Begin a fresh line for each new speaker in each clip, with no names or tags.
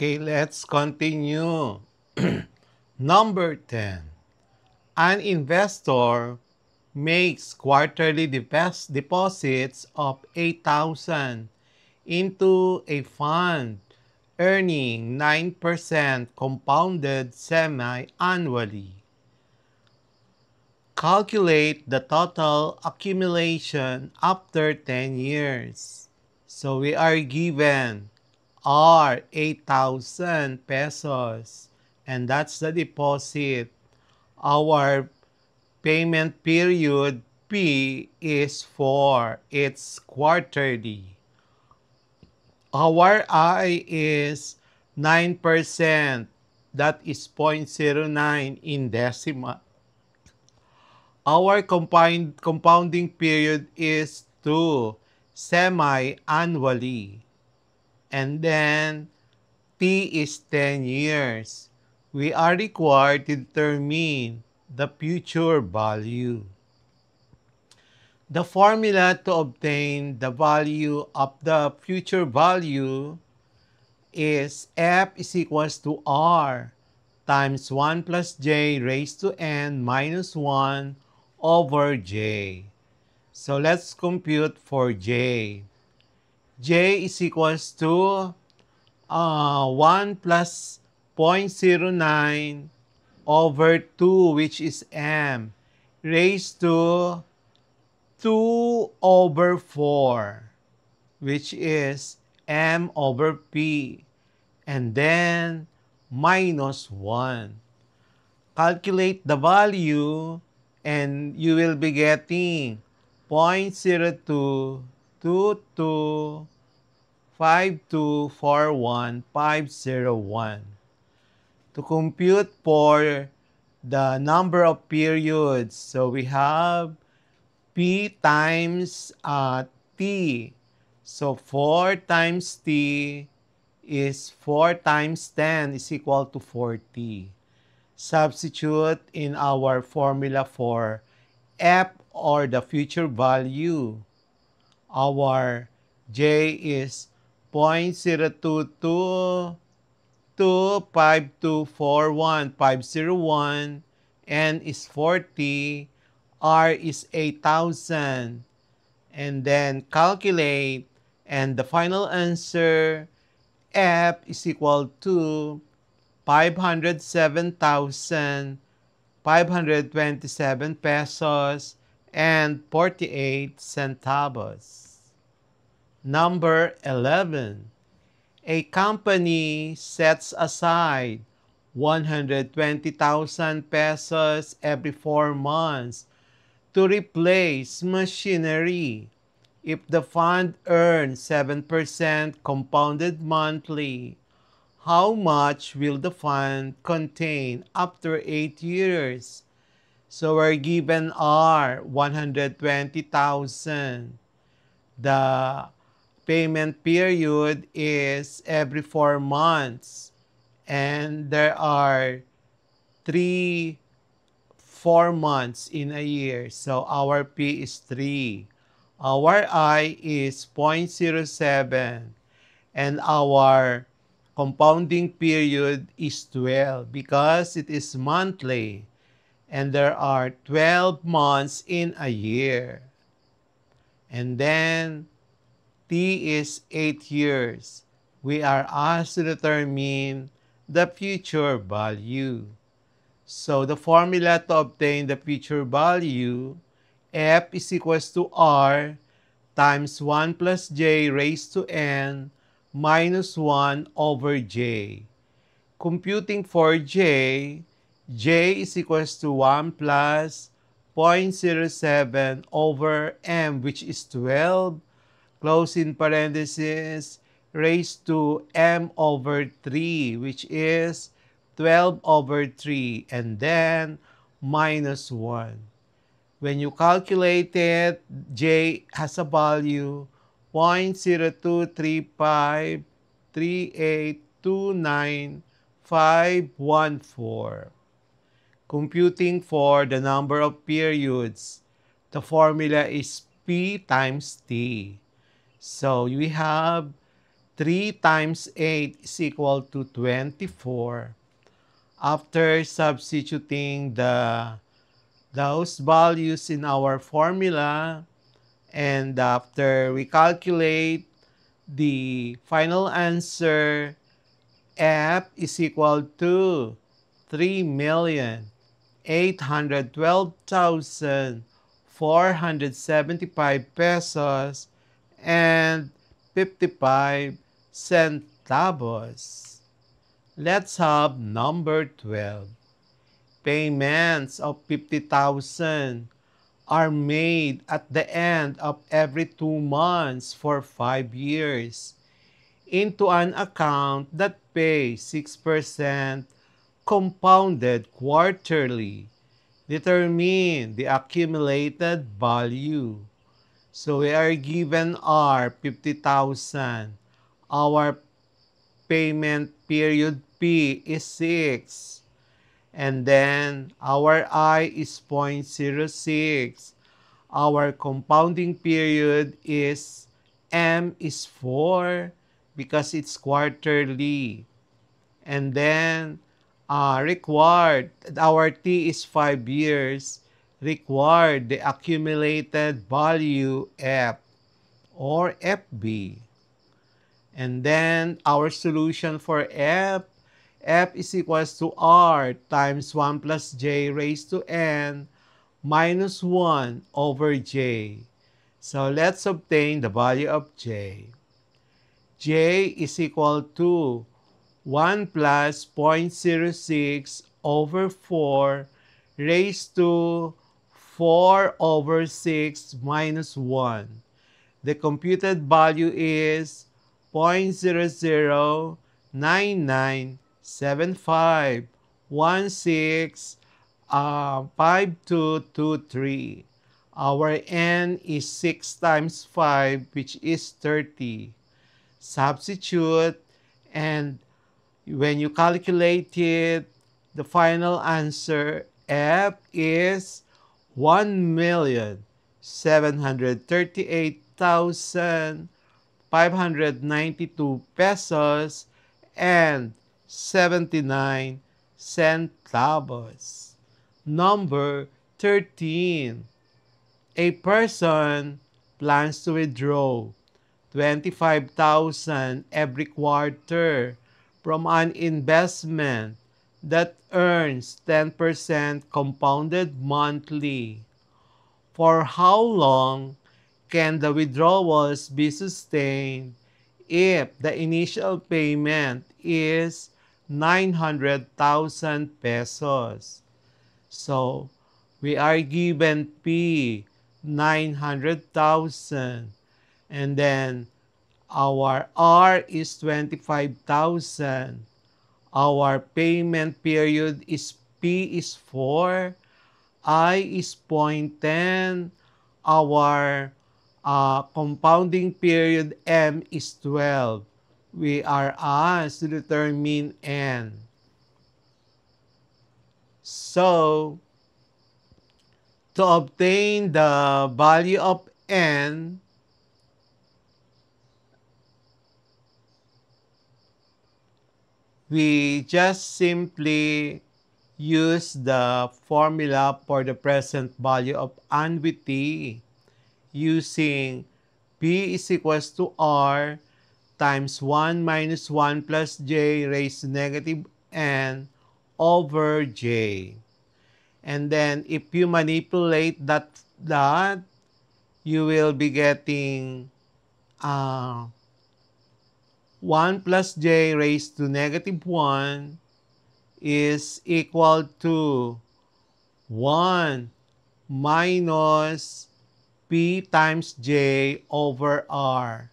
Okay, let's continue. Number 10. An investor makes quarterly deposits of 8,000 into a fund, earning 9% compounded semi-annually. Calculate the total accumulation after 10 years. So we are given are 8,000 pesos, and that's the deposit. Our payment period P is 4. It's quarterly. Our I is 9%. That is 0.09 in decimal. Our compounding period is 2, semi-annually. And then T is 10 years. We are required to determine the future value. The formula to obtain the value of the future value is F is equals to R times 1 plus J raised to N minus 1 over J. So let's compute for J. J is equals to 1 plus 0.09 over 2, which is M, raised to 2 over 4, which is M over P, and then minus 1. Calculate the value, and you will be getting 0.02225241,501. To compute for the number of periods, so we have P times T. So 4 times T is 4 times 10 is equal to 40. Substitute in our formula for F, or the future value. Our J is 0.02225241,501. N is 40. R is 8,000. And then calculate, and the final answer, F is equal to 507,527 pesos and 48 centavos. Number 11. A company sets aside 120,000 pesos every 4 months to replace machinery. If the fund earns 7% compounded monthly, how much will the fund contain after 8 years? So we're given R 120,000. The payment period is every 4 months, and there are 4 months in a year. So our P is 3. Our I is 0.07, and our compounding period is 12 because it is monthly, and there are 12 months in a year. And then T is 8 years. We are asked to determine the future value. So the formula to obtain the future value, F is equals to R times 1 plus J raised to N minus 1 over J. Computing for J, J is equals to 1 plus 0.07 over M, which is 12, close in parenthesis, raised to M over 3, which is 12 over 3, and then minus 1. When you calculate it, J has a value 0.02353829,514. Computing for the number of periods, the formula is P times T. So we have 3 times 8 is equal to 24. After substituting those values in our formula, and after we calculate the final answer, F is equal to 3,812,475 pesos and 55 centavos. Let's have number 12. Payments of 50,000 are made at the end of every 2 months for 5 years into an account that pays 6% compounded quarterly. Determine the accumulated value. So we are given our 50,000. Our payment period P is 6. And then our I is 0.06. Our compounding period is M is 4 because it's quarterly. And then required, our T is 5 years. Required the accumulated value F or FB. And then our solution for F is equals to R times 1 plus J raised to N minus 1 over J. So let's obtain the value of J. J is equal to 1 plus 0.06 over 4 raised to 4 over 6 minus 1. The computed value is 0.009975165223. Our N is 6 times 5, which is 30. Substitute, and when you calculate it, the final answer F is 1,738,592 pesos and 79 centavos. Number 13. A person plans to withdraw 25,000 every quarter from an investment that earns 10% compounded monthly. For how long can the withdrawals be sustained if the initial payment is 900,000 pesos? So, we are given P, 900,000. And then, our R is 25,000. Our payment period is P is 4. I is 0.10. Our compounding period M is 12. We are asked to determine N. So, to obtain the value of N, we just simply use the formula for the present value of annuity using P is equals to R times 1 minus 1 plus J raised to negative N over J. And then if you manipulate that, you will be getting 1 plus J raised to negative 1 is equal to 1 minus P times J over R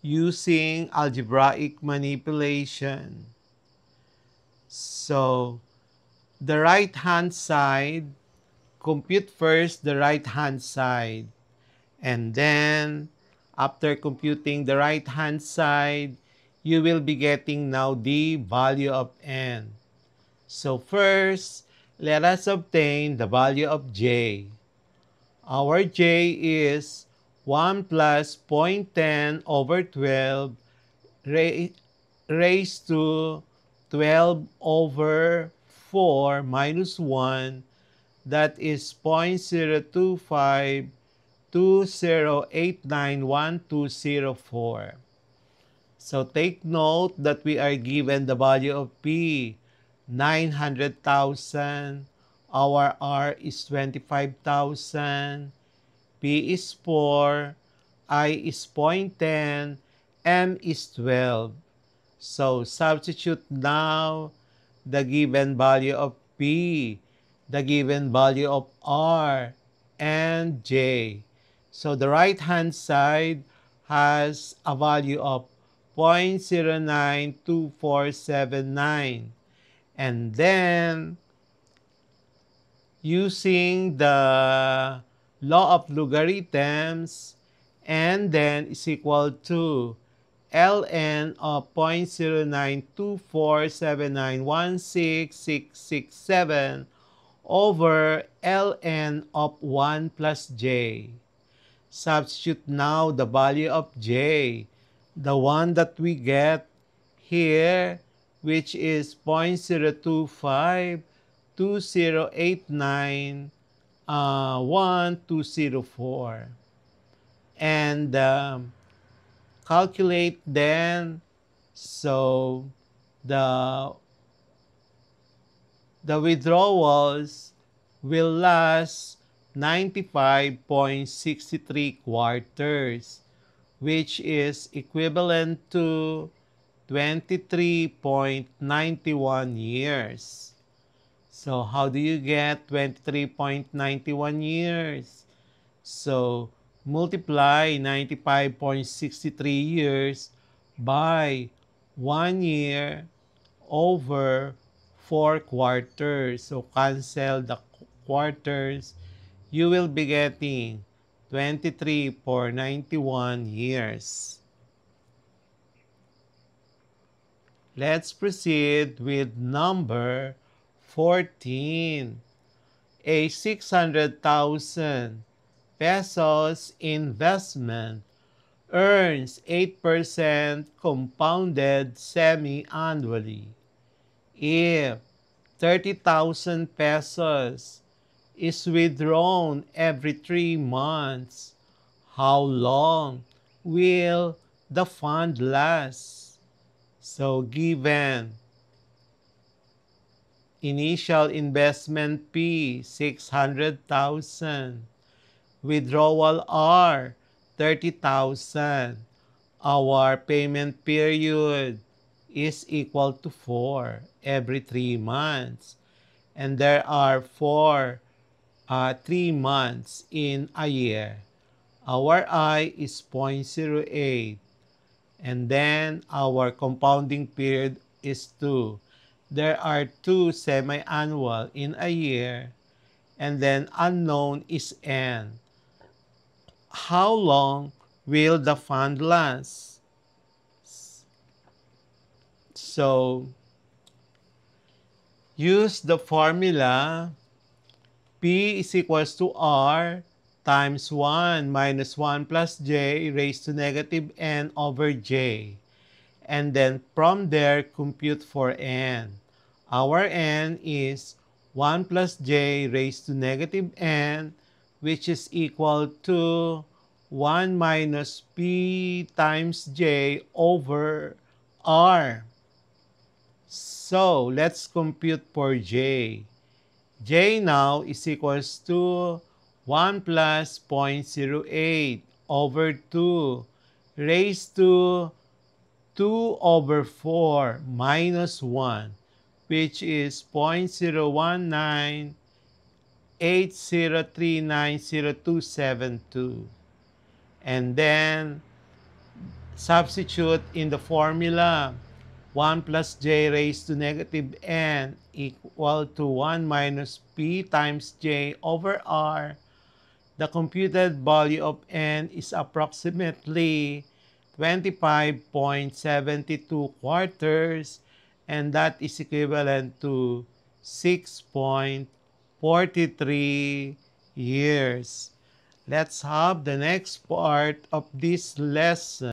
using algebraic manipulation. So, the right-hand side, compute first the right-hand side. And then, after computing the right-hand side, you will be getting now the value of N. So first, let us obtain the value of J. Our J is 1 plus 0.10 over 12 ra- raised to 12 over 4 minus 1, that is 0.02520891204. So take note that we are given the value of P, 900,000. Our R is 25,000. P is 4. I is 0.10. M is 12. So substitute now the given value of P, the given value of R, and J. So the right-hand side has a value of 0.092479. And then, using the law of logarithms, and then is equal to ln of 0.092479166667 over ln of 1 plus j. Substitute now the value of j, the one that we get here, which is 0.02520891204. And calculate then. So the withdrawals will last 95.63 quarters, which is equivalent to 23.91 years. So how do you get 23.91 years? So multiply 95.63 years by 1 year over 4 quarters. So cancel the quarters. You will be getting 23 for 91 years. Let's proceed with number 14. A 600,000 pesos investment earns 8% compounded semi-annually. If 30,000 pesos is withdrawn every 3 months, how long will the fund last? So given initial investment P, 600,000, withdrawal R, 30,000, our payment period is equal to 4 every 3 months. And there are 3 months in a year. Our I is 0.08. And then our compounding period is 2. There are 2 semi-annual in a year. And then unknown is N. How long will the fund last? So, use the formula P is equals to R times 1 minus 1 plus J raised to negative N over J. And then from there, compute for N. Our N is 1 plus J raised to negative N, which is equal to 1 minus P times J over R. So, let's compute for J. J now is equals to 1 plus 0.08 over 2 raised to 2 over 4 minus 1, which is 0.01980390272. And then substitute in the formula 1 plus j raised to negative n equal to 1 minus p times j over r. The computed value of n is approximately 25.72 quarters, and that is equivalent to 6.43 years. Let's have the next part of this lesson.